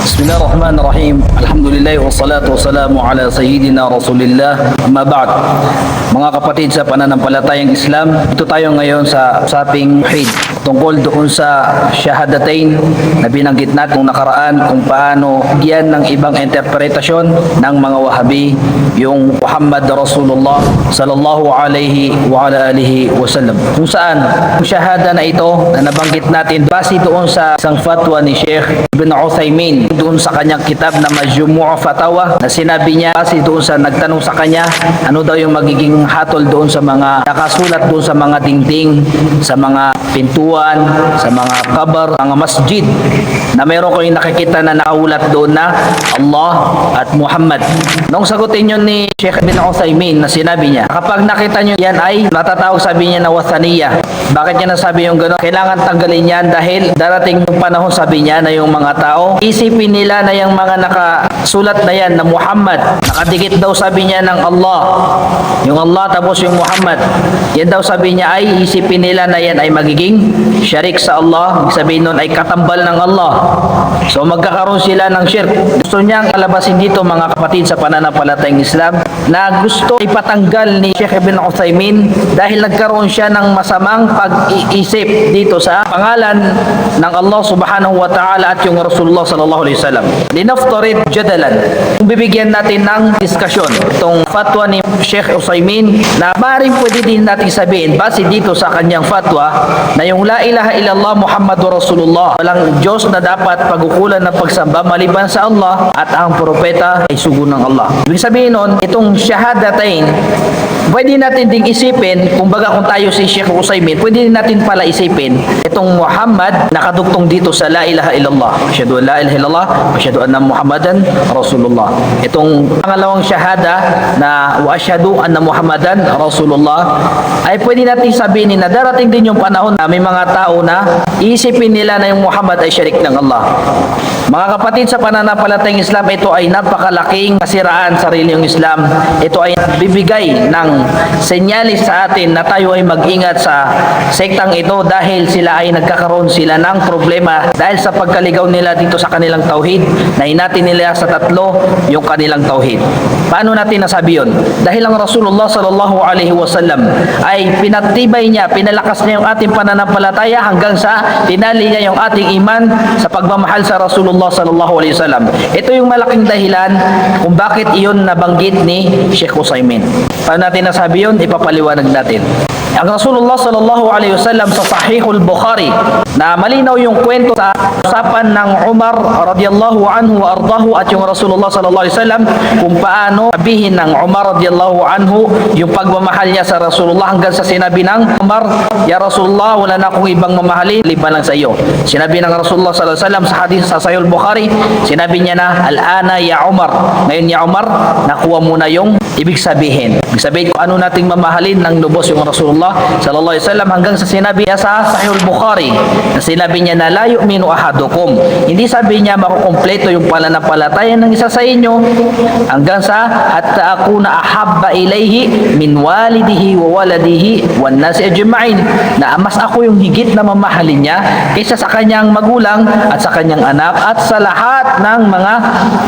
Bismillahirrahmanirrahim. Alhamdulillah wassalatu wassalamu ala sayyidina Rasulillah. Amma ba'd. Mga kapatid sa pananampalatayang Islam, ito tayo ngayon sa usaping tauhid tungkol doon sa syahadatain na binanggit natin nung nakaraan kung paano bigyan ng ibang interpretasyon ng mga Wahabi yung Muhammad Rasulullah sallallahu alaihi wa ala alihi wasallam. Kung saan yung syahada na ito na nabanggit natin base doon sa isang fatwa ni Sheikh Ibn Uthaymin doon sa kanyang kitab na Majmu' Fatawa, na sinabi niya base doon sa nagtanong sa kanya ano daw yung magiging hatol doon sa mga nakasulat doon sa mga dingding, sa mga pintuan, sa mga kabar, mga masjid, na meron kayong nakikita na nakaulat doon na Allah at Muhammad. Nung sagutin yun ni Sheikh Ibn Uthaymin, na sinabi niya kapag nakita nyo yan ay natatawag, sabi niya, na wathaniya. Bakit niya nasabi yung gano'n? Kailangan tanggalin yan dahil darating yung panahon, sabi niya, na yung mga tao isipin nila na yung mga nakasulat na yan na Muhammad, nakadikit daw sabi niya ng Allah, yung Allah tapos yung Muhammad, yan daw sabi niya ay isipin nila na yan ay magiging syarik sa Allah. Sabihin nun ay katambal ng Allah, so magkakaroon sila ng shirk. Gusto niyang kalabasin dito, mga kapatid sa pananampalatayang Islam, na gusto ipatanggal ni Sheikh Ibn Uthaymin dahil nagkaroon siya ng masamang pag-iisip dito sa pangalan ng Allah subhanahu wa ta'ala at yung Rasulullah sallallahu alaihi wasallam. Linaftarid jadalan, kung bibigyan natin ng diskusyon itong fatwa ni Sheikh Uthaymin, na maaaring pwede din natin sabihin base dito sa kanyang fatwa na yung la ilaha illallah Muhammadur Rasulullah, walang Diyos na dapat pagukulan ng pagsamba maliban sa Allah, at ang propeta ay sugo ng Allah. Ibig sabihin nun, itong syahadatain pwede natin ding isipin, kumbaga kung tayo si Sheikh Uthaymin, pwede din natin pala isipin itong Muhammad nakadugtong dito sa la ilaha illallah, asyhadu an la ilaha illallah, asyhadu anna Muhammadan Rasulullah. Itong pangalawang syahada na wa asyhadu anna Muhammadan Rasulullah ay pwede natin sabihin na darating din yung panahon na may mga tao na iisipin nila na yung Muhammad ay syarik ng Allah. Mga kapatid sa pananampalatayang Islam, ito ay napakalaking kasiraan sa reliyong Islam. Ito ay bibigay ng senyalis sa atin na tayo ay mag-ingat sa sektang ito, dahil sila ay nagkakaroon sila ng problema dahil sa pagkaligaw nila dito sa kanilang tauhid, na hinati nila sa tatlo yung kanilang tauhid. Paano natin nasabi yun? Dahil ang Rasulullah sallallahu alaihi wasallam ay pinatibay niya, pinalakas niya yung ating pananampalataya hanggang sa tinali niya yung ating iman sa pagmamahal sa Rasulullah sallallahu alaihi wasallam. Ito yung malaking dahilan kung bakit iyon nabanggit ni Sheikh Uthaymin. Paano natin nasabi yun? Ipapaliwanag natin. Ang Rasulullah sallallahu alaihi wasallam sa Sahihul Bukhari, na malinaw yung kwento sa usapan ng Umar radiyallahu anhu wa ardahu at yung Rasulullah sallallahu alaihi wasallam, kung paano sabihin ng Umar radiyallahu anhu yung pagmamahal niya sa Rasulullah hanggang sa sinabi ng Umar, ya Rasulullah, wala na akong ibang mamahalin liban lang sa iyo. Sinabi ng Rasulullah sallallahu alaihi wasallam sa hadith sa Sahihul Bukhari, sinabi niya na, al-ana ya Umar, ngayon ya Umar, nakuha mo na yung ibig sabihin. Ibig sabihin kung ano nating mamahalin ng lubos yung Rasulullah sallallahu alaihi wasallam, hanggang sa sinabi niya sa Sahihul Bukhari na sinabi niya na la yu'minu ahadukum, hindi sabi niya makukumpleto yung pananampalataya ng isa sa inyo hanggang sa hatta akuna ahabba ilayhi min walidihi wa waladihi wan nasi ajma'in, na mas ako yung higit na mamahalin niya kaysa sa kanyang magulang at sa kanyang anak at sa lahat ng mga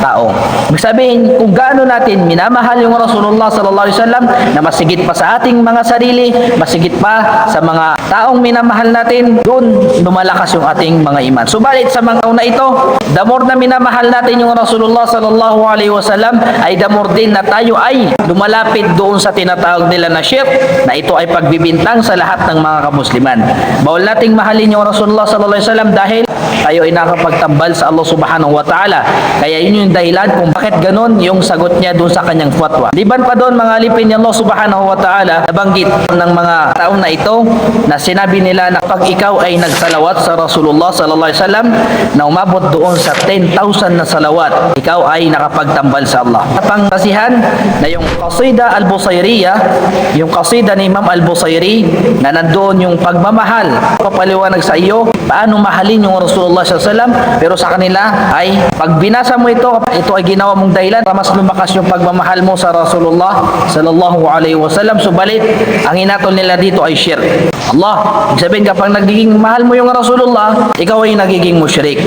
tao. Ibig sabihin, kung gaano natin minamahal yung Rasulullah sallallahu alaihi wasallam, na masigit pa sa ating mga sarili, masigit pa sa mga taong minamahal natin, doon lumalakas yung ating mga iman. Subalit sa mga una ito, the more na minamahal natin yung Rasulullah sallallahu alaihi wasallam, ay the more din na tayo ay lumalapit doon sa tinatawag nila na shirk, na ito ay pagbibintang sa lahat ng mga kamusliman. Bawal nating mahalin yung Rasulullah sallallahu alaihi wasallam dahil tayo ay nakapagtambal sa Allah subhanahu wa ta'ala. Kaya yun yung dahilan kung bakit ganun yung sagot niya doon sa kanyang fatwa. Liban pa doon, mga alipin ni Allah subhanahu wa ta'ala, nabanggit ng mga taong na ito na sinabi nila na pag ikaw ay nagsalawat sa Rasulullah sallallahu alaihi wasallam na umabot doon sa 10,000 na salawat, ikaw ay nakapagtambal sa Allah. Pangkasihan na yung qasida al-Busayriyah, yung qasida ni Imam al-Busayri, na nandoon yung pagmamahal, papaliwanag sa iyo paano mahalin yung Rasulullah sallallahu alaihi wasallam, pero sa kanila ay pag binasa mo ito ay ginawa mong dahilan para mas lumakas yung pagmamahal mo sa Rasulullah sallallahu alaihi wasallam. Subalit ang hinatol nila nila dito ay shirk. Allah, ibig sabihin kapag nagiging mahal mo yung Rasulullah, ikaw ay nagiging musyrik.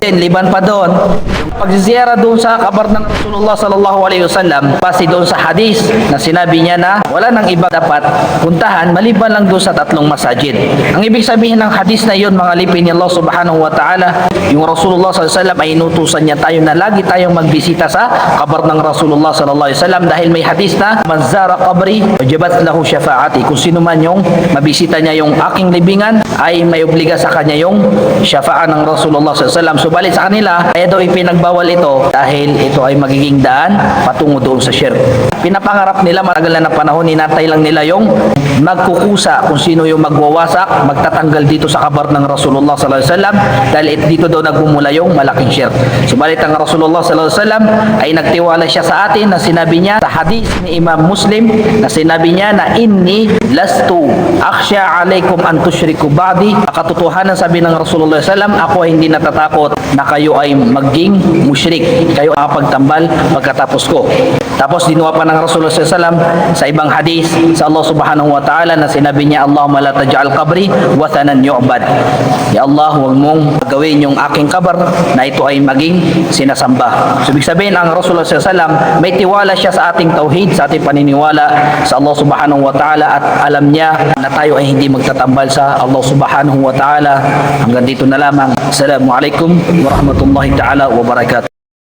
Then, liban pa doon, pagsisiyara doon sa kabar ng Rasulullah sallallahu alaihi wasallam, pasi doon sa hadis na sinabi niya na wala nang iba dapat puntahan maliban lang doon sa 3 masajid. Ang ibig sabihin ng hadis na yun, mga lipin ni Allah subhanahu wa ta'ala, yung Rasulullah sallallahu alaihi wasallam ay inutusan niya tayo na lagi tayong magbisita sa kabar ng Rasulullah sallallahu alaihi wasallam dahil may hadis na man zara qabri wajibat lahu syafaati. Kung sino man yung mabisita niya yung aking libingan ay may obliga sa kanya yung syafaa ng Rasulullah sallallahu alaihi wasallam. Subalit sa kanila, kaya daw ipinagbawal ito dahil ito ay magiging daan patungo doon sa shirk. Pinapangarap nila, matagal na panahon, ninatay lang nila yung magkukusa kung sino yung magwawasak, magtatanggal dito sa kabar ng Rasulullah sallallahu alaihi wasallam dahil dito daw nagmumula yung malaking shirk. Subalit ang Rasulullah sallallahu alaihi wasallam ay nagtiwala siya sa atin na sinabi niya sa hadis ni Imam Muslim na sinabi niya na inni lastu akhsha alaikum an tushriku ba'di. Katotohanan sabi ng Rasulullah sallallahu alaihi wasallam, ako ay hindi natatakot na kayo ay maging musyrik, kayo makapagtambal pagkatapos ko. Tapos dinuwa pa ng Rasulullah sallallahu alaihi wasallam sa ibang hadis sa Allah subhanahu wa ta'ala na sinabi niya, Allahumma la taj'al qabri wathanan yu'bad. Ya Allah, huwag mong gawin yung aking kabar na ito ay maging sinasamba. So, ibig sabihin ang Rasulullah sallallahu alaihi wasallam may tiwala siya sa ating tauhid, sa ating paniniwala sa Allah subhanahu wa ta'ala at alam niya na tayo ay hindi magtatambal sa Allah subhanahu wa ta'ala. Hanggang dito na lamang. Assalamualaikum warahmatullahi ta'ala wabarakatuh.